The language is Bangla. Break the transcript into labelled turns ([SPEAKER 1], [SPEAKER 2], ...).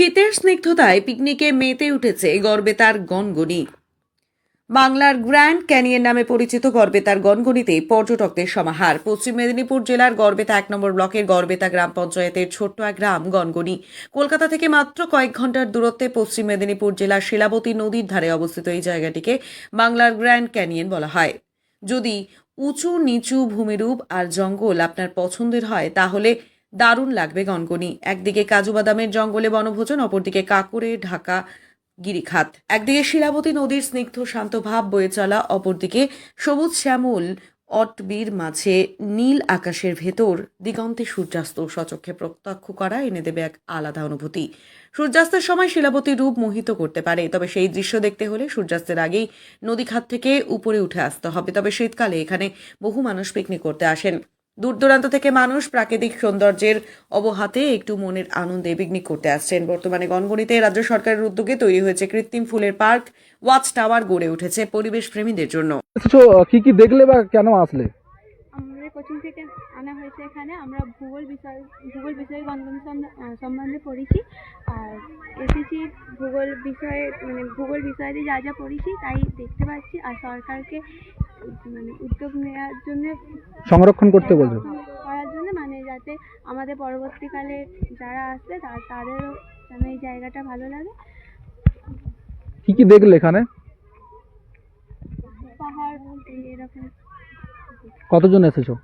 [SPEAKER 1] শীতের স্নিগ্ধতায় পিকনিকে মেতে উঠেছে গড়বেতার গনগনি। বাংলার গ্র্যান্ড ক্যানিয়ন নামে পরিচিত গড়বেতার গনগনিতে পর্যটকদের সমাহার। পশ্চিম মেদিনীপুর জেলার গড়বেতা 1 নম্বর ব্লকের গড়বেতা গ্রাম পঞ্চায়েতের ছোট্ট এক গ্রাম গনগনি। কলকাতা থেকে মাত্র কয়েক ঘন্টার দূরত্বে পশ্চিম মেদিনীপুর জেলার শিলাবতী নদীর ধারে অবস্থিত এই জায়গাটিকে বাংলার গ্র্যান্ড ক্যানিয়ন বলা হয়। যদি উঁচু নিচু ভূমিরূপ আর জঙ্গল আপনার পছন্দের হয় তাহলে দারুণ লাগবে গনগনি। একদিকে কাজু বাদামের জঙ্গলে বনভোজন, অপরদিকে কাকড়ে ঢাকা গিরিখাত। একদিকে শিলাবতী নদীর স্নিগ্ধ শান্ত ভাব বয়ে চলা, অপরদিকে সবুজ শ্যামল অটবির মাঝে নীল আকাশের ভেতর দিগন্তে সূর্যাস্ত সচক্ষে প্রত্যক্ষ করা এনে দেবে এক আলাদা অনুভূতি। সূর্যাস্তের সময় শিলাবতীর রূপ মোহিত করতে পারে, তবে সেই দৃশ্য দেখতে হলে সূর্যাস্তের আগেই নদীখাত থেকে উপরে উঠে আসতে হবে। তবে শীতকালে এখানে বহু মানুষ পিকনিক করতে আসেন। দূর দূরান্ত থেকে মানুষ প্রাকৃতিক সৌন্দর্যের অবহাতে একটু মনের আনন্দে পিকনিক করতে আসছেন। বর্তমানে গনগনিতে রাজ্য সরকারের উদ্যোগে তৈরি হয়েছে কৃত্রিম ফুলের পার্ক, ওয়াচ টাওয়ার গড়ে উঠেছে পরিবেশ প্রেমীদের জন্য।
[SPEAKER 2] কি কি দেখলে বা কেন আসলে?
[SPEAKER 3] আমাদের কোচিং থেকে আনা হয়েছে এখানে। আমরা ভূগোল বিষয়ে গণতন্ত্র সম্বন্ধে পড়েছি, আর এসেছি ভূগোল বিষয়ে যা যা পড়েছি তাই দেখতে পাচ্ছি। আর সরকারকে উদ্যোগ নেওয়ার জন্য,
[SPEAKER 2] সংরক্ষণ করতে বলছো?
[SPEAKER 3] করার জন্য, যাতে আমাদের পরবর্তীকালে যারা আসবে তাদেরও যেন এই জায়গাটা ভালো লাগে।
[SPEAKER 2] কি কি দেখলে এখানে?
[SPEAKER 3] পাহাড়, এরকম।
[SPEAKER 2] কতজন এসেছো?